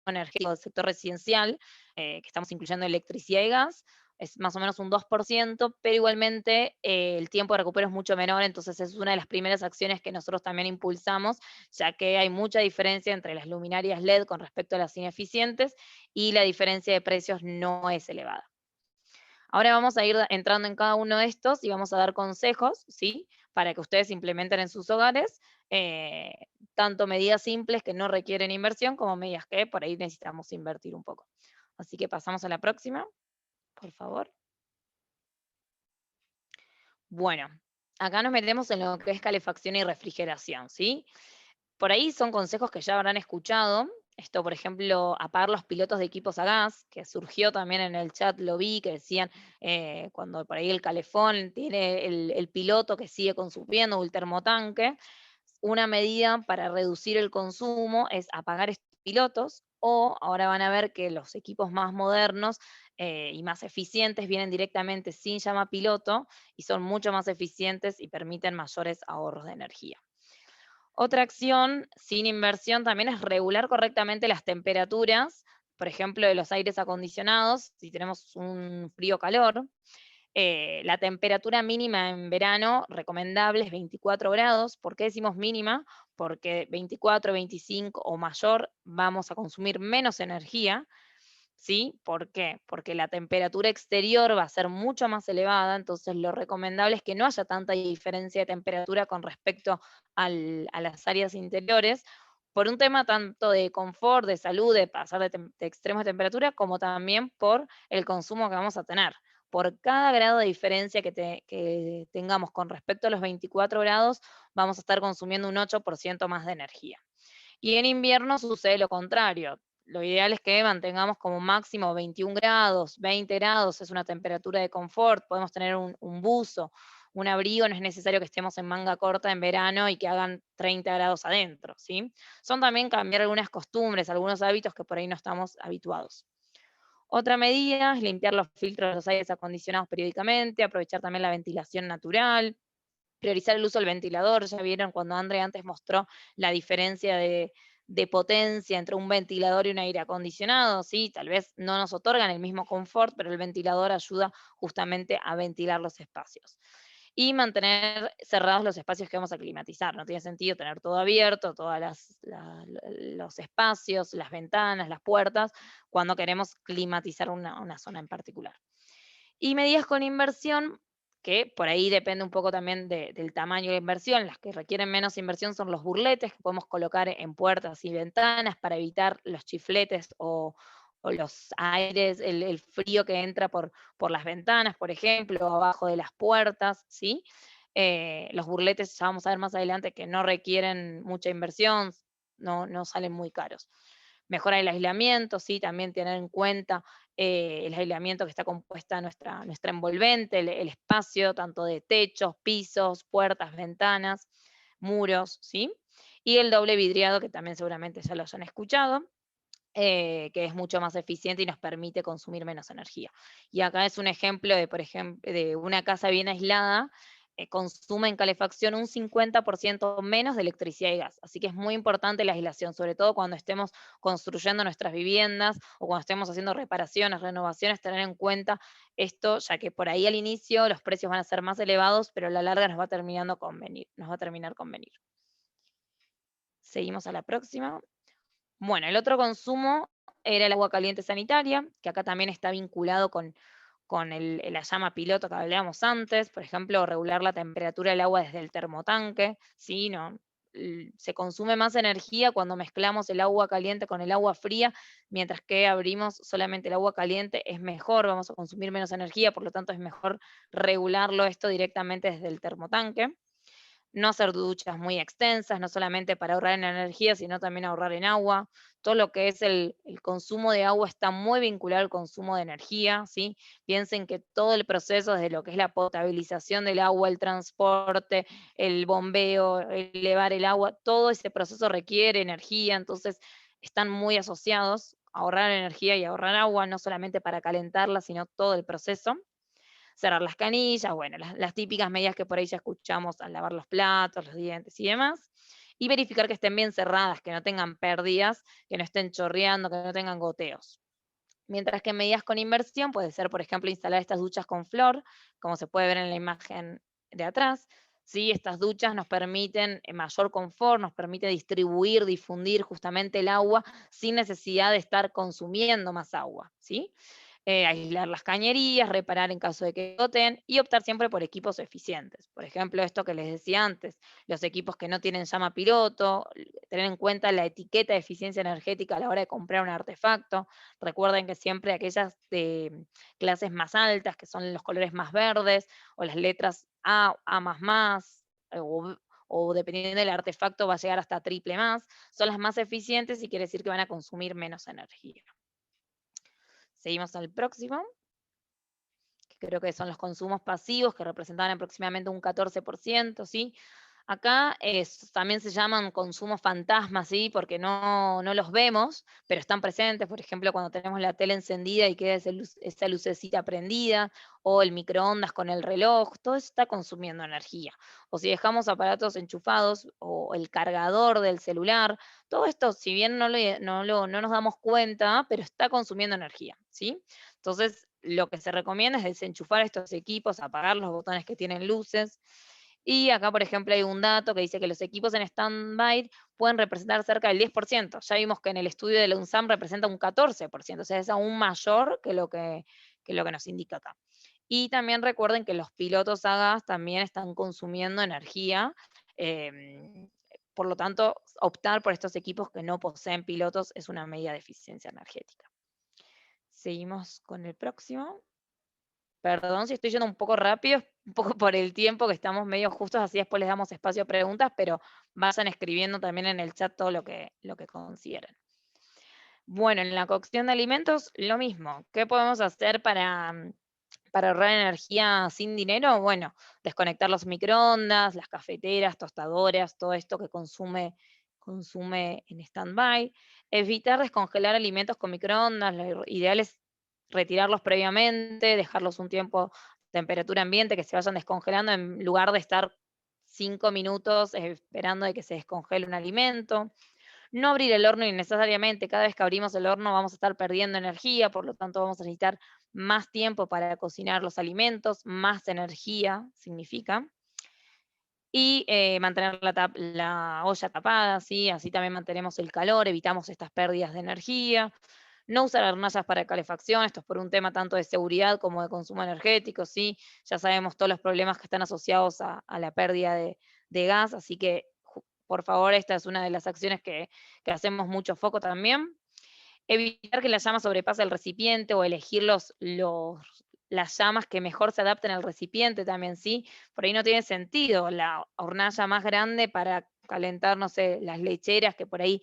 energético del sector residencial, que estamos incluyendo electricidad y gas, es más o menos un 2%, pero igualmente el tiempo de recupero es mucho menor, entonces es una de las primeras acciones que nosotros también impulsamos, ya que hay mucha diferencia entre las luminarias LED con respecto a las ineficientes y la diferencia de precios no es elevada. Ahora vamos a ir entrando en cada uno de estos y vamos a dar consejos, ¿sí? Para que ustedes implementen en sus hogares, tanto medidas simples que no requieren inversión como medidas que por ahí necesitamos invertir un poco. Así que pasamos a la próxima, por favor. Bueno, acá nos metemos en lo que es calefacción y refrigeración, ¿sí? Por ahí son consejos que ya habrán escuchado. Esto, por ejemplo, apagar los pilotos de equipos a gas, que surgió también en el chat, lo vi, que decían cuando por ahí el calefón tiene el piloto que sigue consumiendo o el termotanque, una medida para reducir el consumo es apagar estos pilotos, o ahora van a ver que los equipos más modernos y más eficientes vienen directamente sin llama piloto y son mucho más eficientes y permiten mayores ahorros de energía. Otra acción sin inversión también es regular correctamente las temperaturas, por ejemplo, de los aires acondicionados, si tenemos un frío-calor. La temperatura mínima en verano recomendable es 24 grados. ¿Por qué decimos mínima? Porque 24, 25 o mayor vamos a consumir menos energía. ¿Sí? ¿Por qué? Porque la temperatura exterior va a ser mucho más elevada, entonces lo recomendable es que no haya tanta diferencia de temperatura con respecto a las áreas interiores, por un tema tanto de confort, de salud, de pasar de extremos de temperatura, como también por el consumo que vamos a tener. Por cada grado de diferencia que tengamos con respecto a los 24 grados, vamos a estar consumiendo un 8% más de energía. Y en invierno sucede lo contrario. Lo ideal es que mantengamos como máximo 21 grados, 20 grados, es una temperatura de confort, podemos tener un buzo, un abrigo, no es necesario que estemos en manga corta en verano y que hagan 30 grados adentro, ¿sí? Son también cambiar algunas costumbres, algunos hábitos que por ahí no estamos habituados. Otra medida es limpiar los filtros de los aires acondicionados periódicamente, aprovechar también la ventilación natural, priorizar el uso del ventilador. Ya vieron cuando André antes mostró la diferencia de potencia entre un ventilador y un aire acondicionado, ¿sí? Tal vez no nos otorgan el mismo confort, pero el ventilador ayuda justamente a ventilar los espacios. Y mantener cerrados los espacios que vamos a climatizar. No tiene sentido tener todo abierto, todos los espacios, las ventanas, las puertas, cuando queremos climatizar una zona en particular. Y medidas con inversión, que por ahí depende un poco también del tamaño de la inversión. Las que requieren menos inversión son los burletes que podemos colocar en puertas y ventanas para evitar los chifletes o los aires, el frío que entra por las ventanas, por ejemplo, o abajo de las puertas, ¿sí? Los burletes, ya vamos a ver más adelante, que no requieren mucha inversión, no salen muy caros. Mejorar el aislamiento, sí, también tener en cuenta el aislamiento que está compuesta nuestra envolvente, el espacio tanto de techos, pisos, puertas, ventanas, muros, ¿sí? Y el doble vidriado, que también seguramente ya lo hayan escuchado, que es mucho más eficiente y nos permite consumir menos energía. Y acá es un ejemplo de una casa bien aislada, consume en calefacción un 50% menos de electricidad y gas. Así que es muy importante la aislación, sobre todo cuando estemos construyendo nuestras viviendas o cuando estemos haciendo reparaciones, renovaciones, tener en cuenta esto, ya que por ahí al inicio los precios van a ser más elevados, pero a la larga nos va a terminar convenir. Seguimos a la próxima. Bueno, el otro consumo era el agua caliente sanitaria, que acá también está vinculado con la llama piloto que hablábamos antes, por ejemplo, regular la temperatura del agua desde el termotanque, ¿sí? Se consume más energía cuando mezclamos el agua caliente con el agua fría, mientras que abrimos solamente el agua caliente es mejor, vamos a consumir menos energía, por lo tanto es mejor regularlo esto directamente desde el termotanque. No hacer duchas muy extensas, no solamente para ahorrar en energía, sino también ahorrar en agua. Todo lo que es el consumo de agua está muy vinculado al consumo de energía, ¿sí? Piensen que todo el proceso, desde lo que es la potabilización del agua, el transporte, el bombeo, elevar el agua, todo ese proceso requiere energía, entonces están muy asociados, ahorrar energía y ahorrar agua, no solamente para calentarla, sino todo el proceso. Cerrar las canillas, bueno, las típicas medidas que por ahí ya escuchamos al lavar los platos, los dientes y demás. y verificar que estén bien cerradas, que no tengan pérdidas, que no estén chorreando, que no tengan goteos. Mientras que medidas con inversión puede ser, por ejemplo, instalar estas duchas con flor, como se puede ver en la imagen de atrás. ¿Sí? Estas duchas nos permiten mayor confort, nos permite distribuir, difundir justamente el agua sin necesidad de estar consumiendo más agua, ¿sí? Aislar las cañerías, reparar en caso de que goten y optar siempre por equipos eficientes. Por ejemplo, esto que les decía antes, los equipos que no tienen llama piloto, tener en cuenta la etiqueta de eficiencia energética a la hora de comprar un artefacto. Recuerden que siempre aquellas de clases más altas, que son los colores más verdes, o las letras A, A++, o dependiendo del artefacto va a llegar hasta triple más, son las más eficientes y quiere decir que van a consumir menos energía. Seguimos al próximo, que creo que son los consumos pasivos, que representaban aproximadamente un 14%, ¿sí? Acá también se llaman consumos fantasmas, ¿sí? Porque no los vemos, pero están presentes. Por ejemplo, cuando tenemos la tele encendida y queda esa lucecita prendida, o el microondas con el reloj, todo eso está consumiendo energía. O si dejamos aparatos enchufados, o el cargador del celular, todo esto, si bien no nos damos cuenta, pero está consumiendo energía, ¿sí? Entonces, lo que se recomienda es desenchufar estos equipos, apagar los botones que tienen luces. Y acá, por ejemplo, hay un dato que dice que los equipos en stand-by pueden representar cerca del 10%. Ya vimos que en el estudio de la UNSAM representa un 14%, o sea, es aún mayor que lo que nos indica acá. Y también recuerden que los pilotos a gas también están consumiendo energía, por lo tanto, optar por estos equipos que no poseen pilotos es una medida de eficiencia energética. Seguimos con el próximo. Perdón si estoy yendo un poco rápido, un poco por el tiempo que estamos medio justos, así después les damos espacio a preguntas, pero vayan escribiendo también en el chat todo lo que consideren. Bueno, en la cocción de alimentos, lo mismo. ¿Qué podemos hacer para ahorrar energía sin dinero? Bueno, desconectar los microondas, las cafeteras, tostadoras, todo esto que consume en stand-by. Evitar descongelar alimentos con microondas, lo ideal es retirarlos previamente, dejarlos un tiempo a temperatura ambiente, que se vayan descongelando, en lugar de estar 5 minutos esperando de que se descongele un alimento. No abrir el horno innecesariamente, cada vez que abrimos el horno vamos a estar perdiendo energía, por lo tanto vamos a necesitar más tiempo para cocinar los alimentos, más energía significa. Y mantener la olla tapada, ¿sí? Así también mantenemos el calor, evitamos estas pérdidas de energía. No usar hornallas para calefacción, esto es por un tema tanto de seguridad como de consumo energético, ¿sí? Ya sabemos todos los problemas que están asociados a la pérdida de gas, así que por favor, esta es una de las acciones que hacemos mucho foco también. Evitar que la llama sobrepase el recipiente o elegir las llamas que mejor se adapten al recipiente también, ¿sí? Por ahí no tiene sentido la hornalla más grande para calentar, no sé, las lecheras que por ahí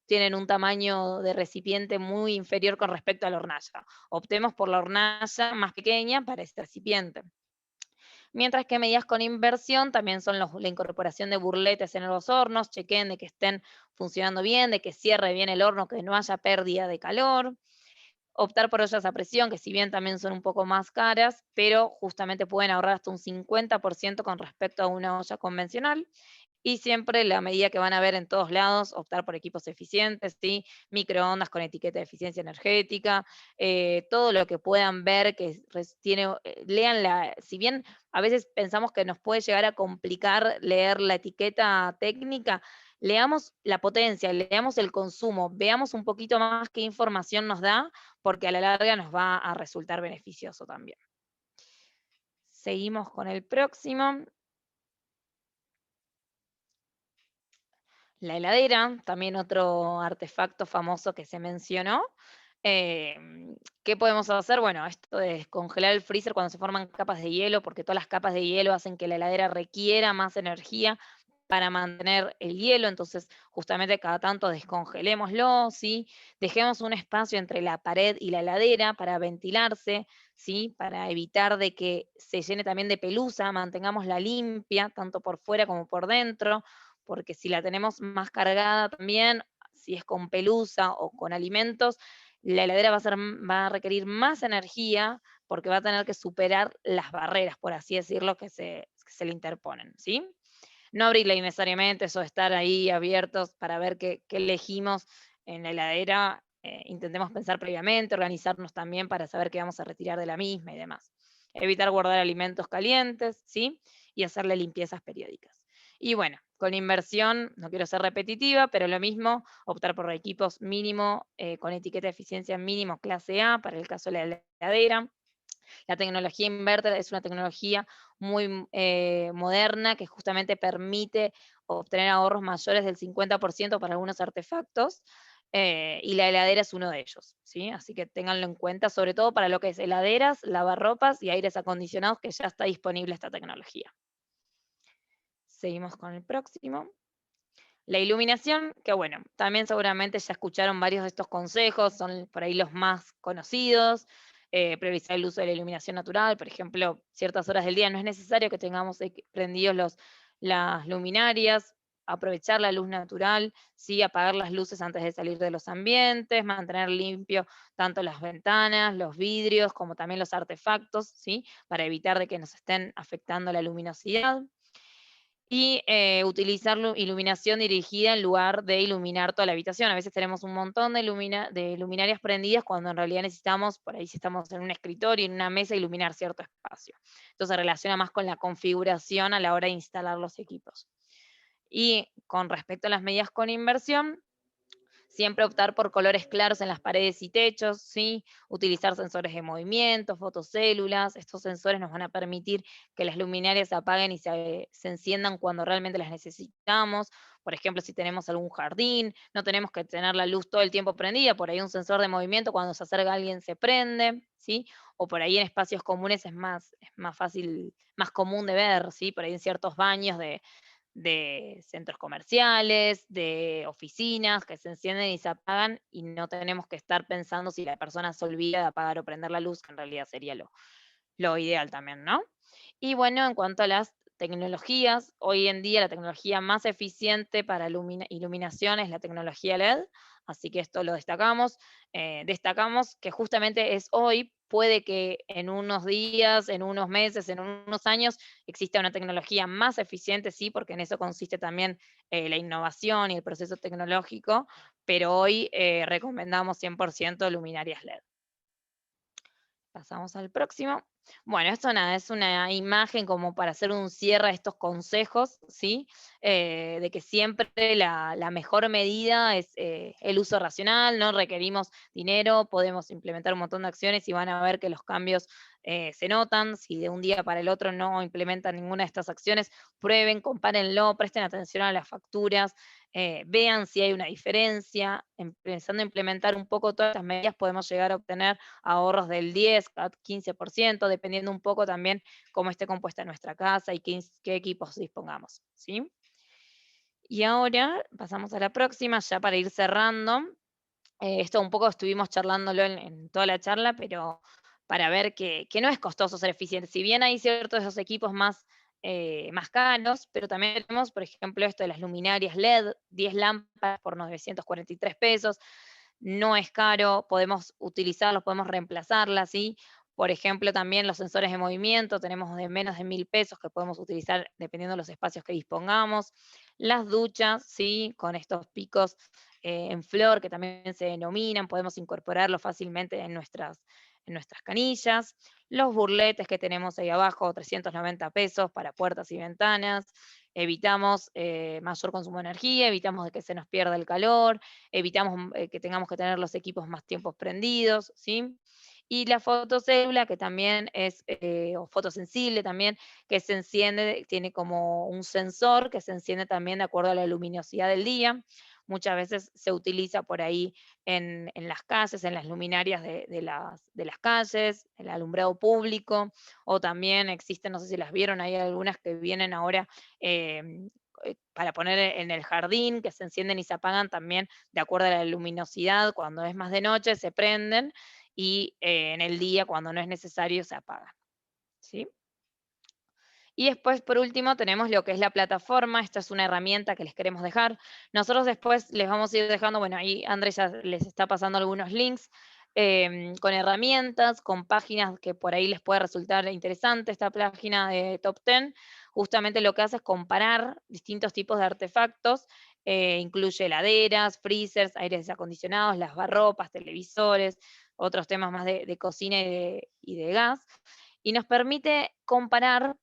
tienen un tamaño de recipiente muy inferior con respecto a la hornalla. Optemos por la hornalla más pequeña para este recipiente. Mientras que medidas con inversión también son la incorporación de burletes en los hornos, chequen de que estén funcionando bien, de que cierre bien el horno, que no haya pérdida de calor. Optar por ollas a presión, que si bien también son un poco más caras, pero justamente pueden ahorrar hasta un 50% con respecto a una olla convencional. Y siempre la medida que van a ver en todos lados, optar por equipos eficientes, ¿sí? Microondas con etiqueta de eficiencia energética, todo lo que puedan ver que lean si bien a veces pensamos que nos puede llegar a complicar leer la etiqueta técnica, leamos la potencia, leamos el consumo, veamos un poquito más qué información nos da, porque a la larga nos va a resultar beneficioso también. Seguimos con el próximo. La heladera, también otro artefacto famoso que se mencionó. ¿Qué podemos hacer? Bueno, esto de descongelar el freezer cuando se forman capas de hielo, porque todas las capas de hielo hacen que la heladera requiera más energía para mantener el hielo, entonces justamente cada tanto descongelémoslo, ¿sí? Dejemos un espacio entre la pared y la heladera para ventilarse, ¿sí? Para evitar de que se llene también de pelusa, mantengámosla limpia, tanto por fuera como por dentro, porque si la tenemos más cargada también, si es con pelusa o con alimentos, la heladera va a requerir más energía porque va a tener que superar las barreras, por así decirlo, que se le interponen, ¿sí? no abrirla innecesariamente, eso de estar ahí abiertos para ver qué elegimos en la heladera. Intentemos pensar previamente, organizarnos también para saber qué vamos a retirar de la misma y demás. Evitar guardar alimentos calientes, ¿sí? Y hacerle limpiezas periódicas. Y bueno, con inversión, no quiero ser repetitiva, pero lo mismo, optar por equipos mínimo, con etiqueta de eficiencia mínimo clase A, para el caso de la heladera. La tecnología inverter es una tecnología muy moderna que justamente permite obtener ahorros mayores del 50% para algunos artefactos, y la heladera es uno de ellos, ¿sí? Así que ténganlo en cuenta, sobre todo para lo que es heladeras, lavarropas y aires acondicionados, que ya está disponible esta tecnología. Seguimos con el próximo. La iluminación, que bueno, también seguramente ya escucharon varios de estos consejos, son por ahí los más conocidos. Priorizar el uso de la iluminación natural, por ejemplo, ciertas horas del día no es necesario que tengamos prendidos las luminarias, aprovechar la luz natural, ¿sí? Apagar las luces antes de salir de los ambientes, mantener limpio tanto las ventanas, los vidrios, como también los artefactos, ¿sí? Para evitar de que nos estén afectando la luminosidad. Y utilizar iluminación dirigida en lugar de iluminar toda la habitación. A veces tenemos un montón de luminarias prendidas cuando en realidad necesitamos, por ahí si estamos en un escritorio, en una mesa, iluminar cierto espacio. Entonces se relaciona más con la configuración a la hora de instalar los equipos. Y con respecto a las medidas con inversión, siempre optar por colores claros en las paredes y techos, ¿sí? Utilizar sensores de movimiento, fotocélulas. Estos sensores nos van a permitir que las luminarias se apaguen y se enciendan cuando realmente las necesitamos. Por ejemplo, si tenemos algún jardín, no tenemos que tener la luz todo el tiempo prendida, por ahí un sensor de movimiento, cuando se acerca alguien se prende, ¿sí? O por ahí en espacios comunes es más fácil, más común de ver, ¿sí? Por ahí en ciertos baños de centros comerciales, de oficinas, que se encienden y se apagan, y no tenemos que estar pensando si la persona se olvida de apagar o prender la luz, que en realidad sería lo ideal también, ¿no? Y bueno, en cuanto a las tecnologías, hoy en día la tecnología más eficiente para iluminación es la tecnología LED, así que esto lo destacamos. Destacamos que justamente es hoy, puede que en unos días, en unos meses, en unos años, exista una tecnología más eficiente, sí, porque en eso consiste también la innovación y el proceso tecnológico, pero hoy recomendamos 100% luminarias LED. Pasamos al próximo. Bueno, esto nada, es una imagen como para hacer un cierre a estos consejos, ¿sí? De que siempre la mejor medida es el uso racional, no requerimos dinero, podemos implementar un montón de acciones y van a ver que los cambios se notan. Si de un día para el otro no implementan ninguna de estas acciones, prueben, compárenlo, presten atención a las facturas, vean si hay una diferencia. Empezando a implementar un poco todas estas medidas, podemos llegar a obtener ahorros del 10 a 15%, dependiendo un poco también cómo esté compuesta nuestra casa y qué equipos dispongamos, ¿sí? Y ahora pasamos a la próxima, ya para ir cerrando. Esto un poco estuvimos charlándolo en toda la charla, pero para ver que no es costoso ser eficiente. Si bien hay ciertos de esos equipos más caros, pero también tenemos, por ejemplo, esto de las luminarias LED, 10 lámparas por 943 pesos. No es caro, podemos utilizarlos, podemos reemplazarlas, ¿sí? Por ejemplo, también los sensores de movimiento, tenemos de menos de 1.000 pesos que podemos utilizar dependiendo de los espacios que dispongamos. Las duchas, ¿sí? Con estos picos en flor que también se denominan, podemos incorporarlos fácilmente en nuestras canillas. Los burletes que tenemos ahí abajo, 390 pesos para puertas y ventanas. Evitamos mayor consumo de energía, evitamos de que se nos pierda el calor, evitamos que tengamos que tener los equipos más tiempos prendidos, ¿sí? Y la fotocélula, que también es, o fotosensible también, que se enciende, tiene como un sensor que se enciende también de acuerdo a la luminosidad del día. Muchas veces se utiliza por ahí en las calles, en las luminarias de las calles, el alumbrado público, o también existen, no sé si las vieron, hay algunas que vienen ahora para poner en el jardín, que se encienden y se apagan también de acuerdo a la luminosidad. Cuando es más de noche se prenden y en el día, cuando no es necesario, se apagan, ¿sí? Y después, por último, tenemos lo que es la plataforma. Esta es una herramienta que les queremos dejar. Nosotros después les vamos a ir dejando, bueno, ahí Andrés ya les está pasando algunos links con herramientas, con páginas que por ahí les puede resultar interesante. Esta página de Top 10 justamente lo que hace es comparar distintos tipos de artefactos, incluye heladeras, freezers, aires acondicionados, lavarropas, televisores, otros temas más de cocina y de gas, y nos permite comparar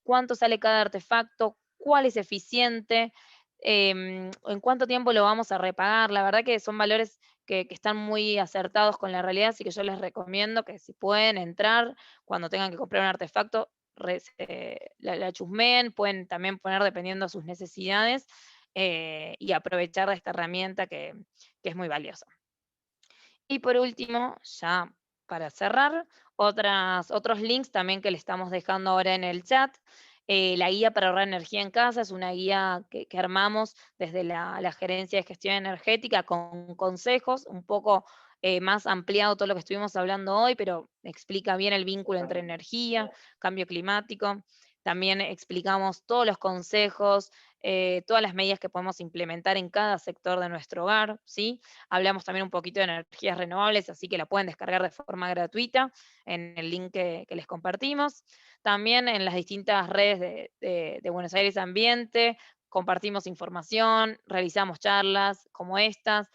cuánto sale cada artefacto, cuál es eficiente, en cuánto tiempo lo vamos a repagar. La verdad que son valores que están muy acertados con la realidad, así que yo les recomiendo que si pueden entrar, cuando tengan que comprar un artefacto, la chusmeen, pueden también poner dependiendo de sus necesidades, y aprovechar de esta herramienta que es muy valiosa. Y por último, ya para cerrar, otros links también que le estamos dejando ahora en el chat. La guía para ahorrar energía en casa es una guía que armamos desde la Gerencia de Gestión Energética con consejos, un poco más ampliado todo lo que estuvimos hablando hoy, pero explica bien el vínculo entre energía, cambio climático. También explicamos todos los consejos, todas las medidas que podemos implementar en cada sector de nuestro hogar, ¿sí? Hablamos también un poquito de energías renovables, así que la pueden descargar de forma gratuita en el link que les compartimos. También en las distintas redes de Buenos Aires Ambiente compartimos información, realizamos charlas como estas,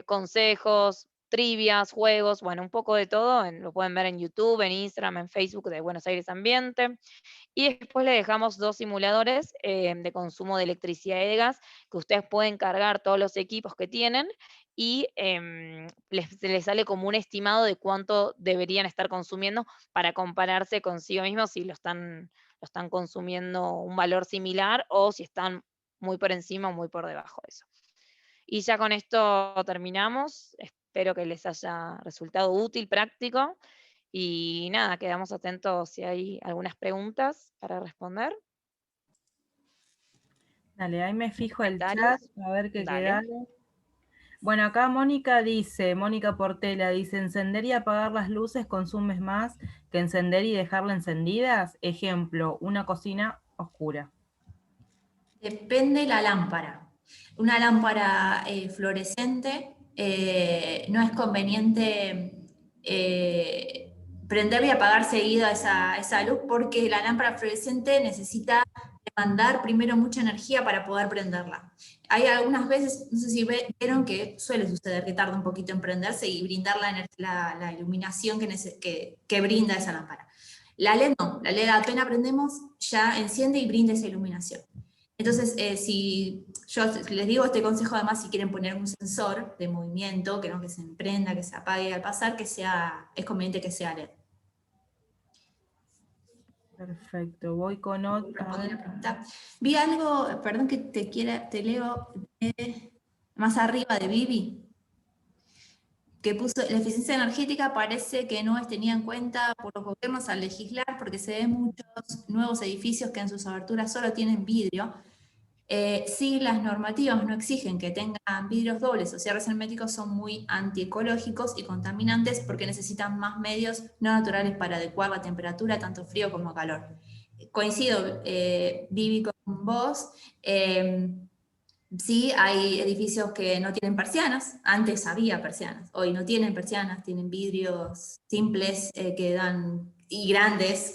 consejos, trivias, juegos, bueno, un poco de todo, lo pueden ver en YouTube, en Instagram, en Facebook de Buenos Aires Ambiente. Y después le dejamos 2 simuladores de consumo de electricidad y de gas, que ustedes pueden cargar todos los equipos que tienen y les sale como un estimado de cuánto deberían estar consumiendo para compararse consigo mismos si lo están consumiendo un valor similar o si están muy por encima o muy por debajo de eso. Y ya con esto terminamos. Espero que les haya resultado útil, práctico. Y nada, quedamos atentos si hay algunas preguntas para responder. Dale, ahí me fijo el chat, Comentarios. a ver qué Dale. quedaron. Bueno, acá Mónica Portela dice, encender y apagar las luces consumes más que encender y dejarlas encendidas. Ejemplo, una cocina oscura. Depende la lámpara. Una lámpara fluorescente no es conveniente prender y apagar seguido esa luz porque la lámpara fluorescente necesita demandar primero mucha energía para poder prenderla. Hay algunas veces, no sé si vieron que suele suceder que tarda un poquito en prenderse y brindar la iluminación que brinda esa lámpara. La LED no, la LED apenas prendemos ya enciende y brinda esa iluminación. Entonces, si yo les digo este consejo, además, si quieren poner un sensor de movimiento, que no que se prenda, que se apague al pasar, es conveniente que sea LED. Perfecto, voy con otra. Vi algo, perdón que te leo más arriba de Vivi, que puso, la eficiencia energética parece que no es tenida en cuenta por los gobiernos al legislar, porque se ven muchos nuevos edificios que en sus aberturas solo tienen vidrio. Si las normativas no exigen que tengan vidrios dobles o cierres herméticos, son muy antiecológicos y contaminantes porque necesitan más medios no naturales para adecuar la temperatura, tanto frío como calor. Coincido, Vivi, con vos. Sí, hay edificios que no tienen persianas, antes había persianas, hoy no tienen persianas, tienen vidrios simples que dan, y grandes,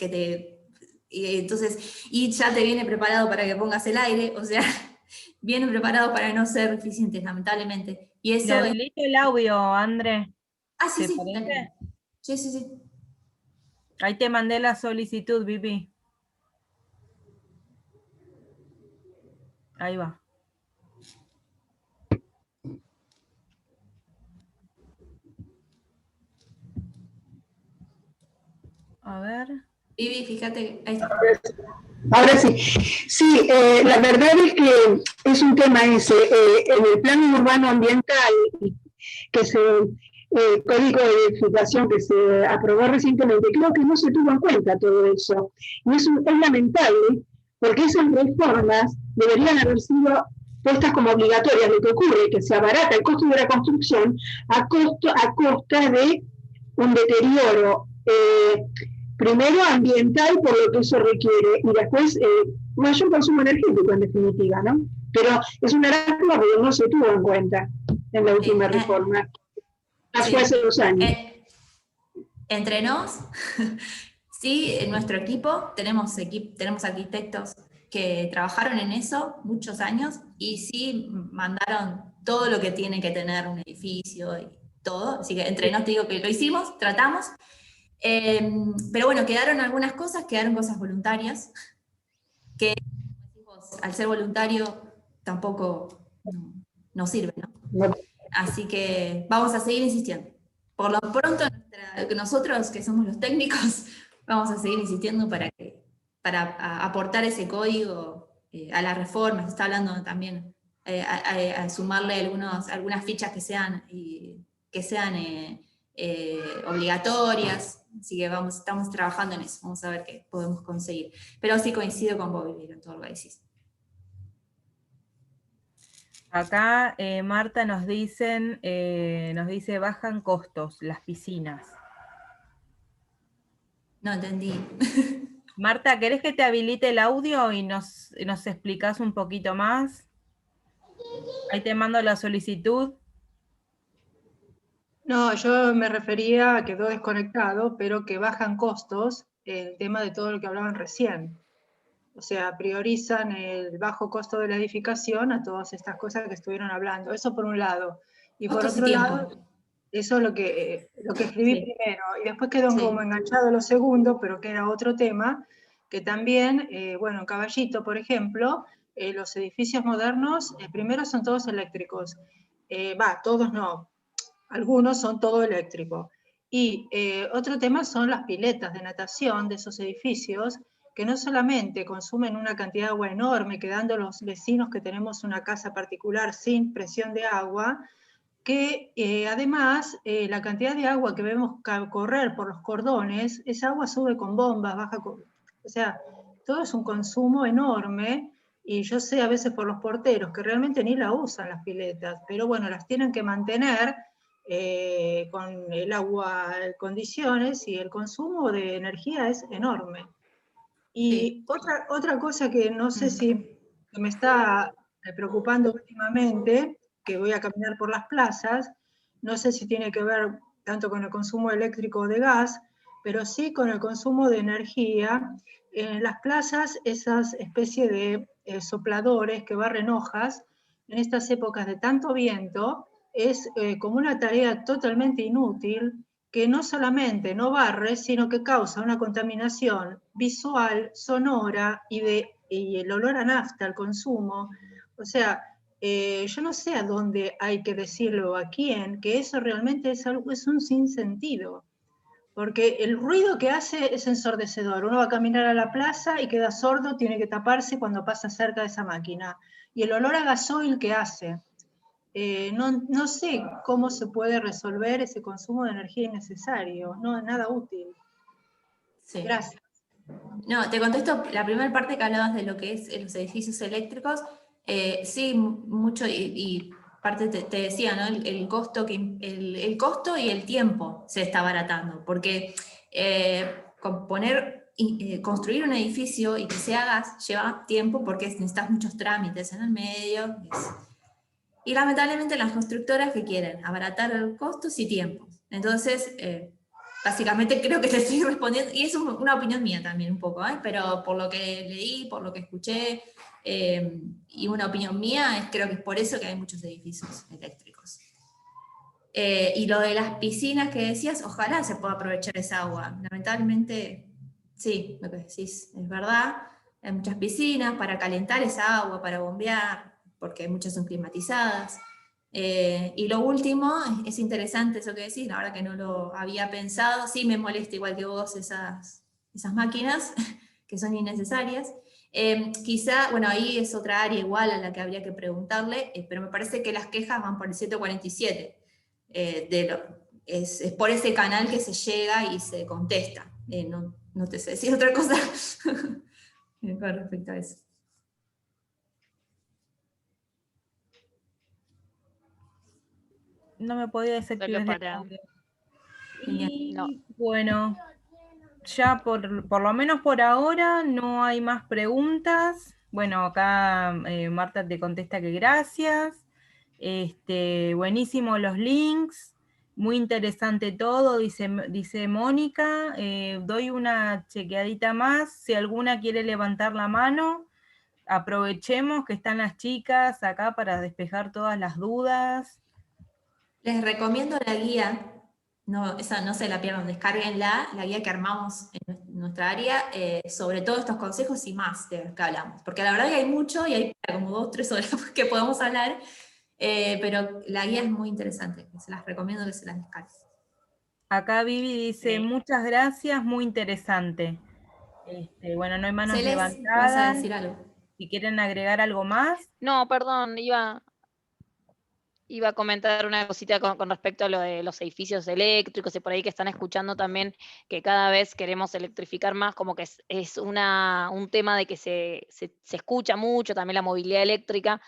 entonces, y ya te viene preparado para que pongas el aire, o sea, viene preparado para no ser eficientes, lamentablemente. Y eso Le habilito el audio, André. Ah, sí, sí. Parece? Sí. Ahí te mandé la solicitud, Vivi. Ahí va. A ver. Vivi, fíjate, ahí está. Ahora sí. Sí, la verdad es que es un tema ese. En el plan urbano ambiental, que código de edificación que se aprobó recientemente, creo que no se tuvo en cuenta todo eso. Y es lamentable, porque esas reformas deberían haber sido puestas como obligatorias. Lo que ocurre es que se abarata el costo de la construcción a costa de un deterioro primero ambiental por lo que eso requiere y después mayor consumo energético en definitiva, ¿no? Pero es una lástima porque no se tuvo en cuenta en la última reforma. Fue hace 2 años. Entre nos, Sí, en nuestro equipo tenemos arquitectos que trabajaron en eso muchos años y sí mandaron todo lo que tiene que tener un edificio y todo, así que entre nos te digo que lo hicimos, tratamos, pero bueno, quedaron cosas voluntarias, que al ser voluntario tampoco no sirve, ¿no? Así que vamos a seguir insistiendo. Por lo pronto, nosotros que somos los técnicos, vamos a seguir insistiendo para aportar ese código a la reforma. Se está hablando también a sumarle algunas fichas que sean obligatorias. Así que estamos trabajando en eso. Vamos a ver qué podemos conseguir. Pero sí coincido con vos, Viviana, en todo lo que decís. Acá Marta nos dice bajan costos las piscinas. No entendí. Marta, ¿querés que te habilite el audio y nos explicás un poquito más? Ahí te mando la solicitud. No, yo me refería a que quedó desconectado, pero que bajan costos, el tema de todo lo que hablaban recién. O sea, priorizan el bajo costo de la edificación a todas estas cosas que estuvieron hablando. Eso por un lado. Y por otro lado, eso es lo que escribí primero. Y después quedó como enganchado lo segundo, pero que era otro tema, que también, bueno, en Caballito, por ejemplo, los edificios modernos, primero son todos eléctricos. Todos no. Algunos son todo eléctrico. Y otro tema son las piletas de natación de esos edificios, que no solamente consumen una cantidad de agua enorme, quedando los vecinos que tenemos una casa particular sin presión de agua, que además la cantidad de agua que vemos correr por los cordones, esa agua sube con bombas, o sea, todo es un consumo enorme, y yo sé a veces por los porteros que realmente ni la usan las piletas, pero bueno, las tienen que mantener con el agua en condiciones, y el consumo de energía es enorme. Y otra cosa que no sé si me está preocupando últimamente, que voy a caminar por las plazas, no sé si tiene que ver tanto con el consumo eléctrico o de gas, pero sí con el consumo de energía. En las plazas, esas especies de sopladores que barren hojas, en estas épocas de tanto viento, es como una tarea totalmente inútil, que no solamente no barre, sino que causa una contaminación visual, sonora y el olor a nafta, al consumo. O sea, yo no sé a dónde hay que decirlo, a quién, que eso realmente es un sinsentido. Porque el ruido que hace es ensordecedor. Uno va a caminar a la plaza y queda sordo, tiene que taparse cuando pasa cerca de esa máquina. Y el olor a gasoil que hace. No sé cómo se puede resolver ese consumo de energía innecesario, no es nada útil. Sí. Gracias. No, te contesto la primera parte que hablabas de lo que es los edificios eléctricos. Sí, mucho, y parte te decía, ¿no? El costo y el tiempo se está abaratando, porque construir un edificio y que se haga lleva tiempo, porque necesitas muchos trámites en el medio. Y lamentablemente las constructoras que quieren abaratar costos y tiempos. Entonces, básicamente creo que te estoy respondiendo, y es una opinión mía también un poco, pero por lo que leí, por lo que escuché, y una opinión mía, creo que es por eso que hay muchos edificios eléctricos. Y lo de las piscinas que decías, ojalá se pueda aprovechar esa agua. Lamentablemente, sí, lo que decís es verdad. Hay muchas piscinas para calentar esa agua, para bombear, porque muchas son climatizadas. Y lo último, es interesante eso que decís, la verdad que no lo había pensado. Sí me molesta igual que vos esas máquinas, que son innecesarias. Quizá, bueno, ahí es otra área igual a la que habría que preguntarle, pero me parece que las quejas van por el 147. Es por ese canal que se llega y se contesta. No te sé decir otra cosa con respecto a eso. No me podía desactivar el audio. Y bueno, ya por lo menos por ahora no hay más preguntas. Bueno, acá Marta te contesta que gracias. Buenísimo los links. Muy interesante todo, dice Mónica. Doy una chequeadita más. Si alguna quiere levantar la mano, aprovechemos que están las chicas acá para despejar todas las dudas. Les recomiendo la guía, no, esa no se la pierdan, descárguenla, la guía que armamos en nuestra área, sobre todos estos consejos y más de los que hablamos. Porque la verdad que hay mucho y hay como 2 o 3 horas que podemos hablar, pero la guía es muy interesante, se las recomiendo que se las descarguen. Acá Vivi dice, Sí. muchas gracias, muy interesante. Bueno, no hay manos Celes, ¿vas a levantadas. decir algo? Si quieren agregar algo más. No, perdón, iba a comentar una cosita con respecto a lo de los edificios eléctricos y por ahí que están escuchando también que cada vez queremos electrificar más, como que es un tema de que se escucha mucho, también la movilidad eléctrica,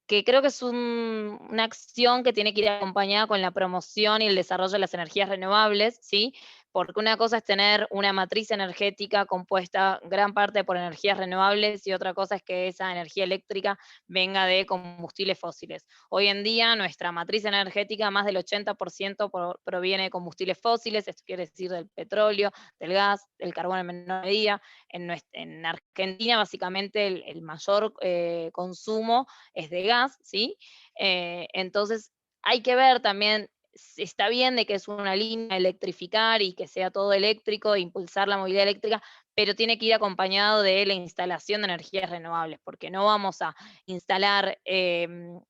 que creo que es una acción que tiene que ir acompañada con la promoción y el desarrollo de las energías renovables, ¿sí? Porque una cosa es tener una matriz energética compuesta gran parte por energías renovables y otra cosa es que esa energía eléctrica venga de combustibles fósiles. Hoy en día nuestra matriz energética, más del 80% proviene de combustibles fósiles, esto quiere decir del petróleo, del gas, del carbón en menor medida. En Argentina básicamente el mayor consumo es de gas, ¿sí? Entonces hay que ver también, está bien de que es una línea electrificar y que sea todo eléctrico, impulsar la movilidad eléctrica, pero tiene que ir acompañado de la instalación de energías renovables, porque no vamos a instalar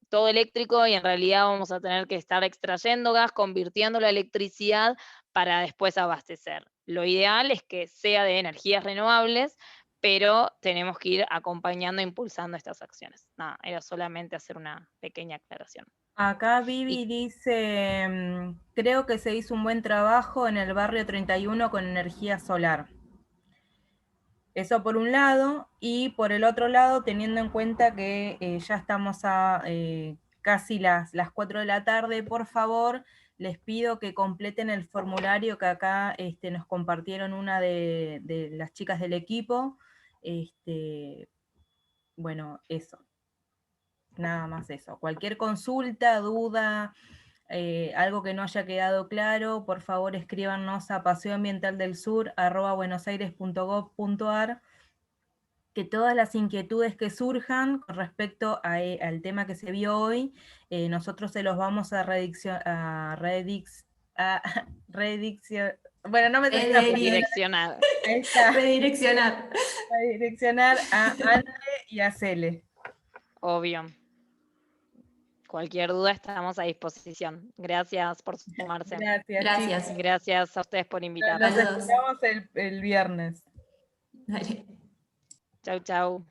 todo eléctrico y en realidad vamos a tener que estar extrayendo gas, convirtiéndolo a electricidad para después abastecer. Lo ideal es que sea de energías renovables, pero tenemos que ir acompañando e impulsando estas acciones. Nada, era solamente hacer una pequeña aclaración. Acá Vivi dice, creo que se hizo un buen trabajo en el barrio 31 con energía solar. Eso por un lado, y por el otro lado, teniendo en cuenta que ya estamos a casi las 4 de la tarde, por favor, les pido que completen el formulario que acá nos compartieron una de las chicas del equipo. Bueno, eso. Nada más eso. Cualquier consulta, duda, algo que no haya quedado claro, por favor escríbanos a paseoambientaldelsur@buenosaires.gov.ar, que todas las inquietudes que surjan con respecto al tema que se vio hoy, nosotros se los vamos a bueno, no me sale la Redireccionar. redireccionar a Andre y a Cele. Obvio. Cualquier duda estamos a disposición. Gracias por sumarse. Gracias. Chicos. Gracias a ustedes por invitarnos. Nos escuchamos el viernes. Dale. Chau, chau.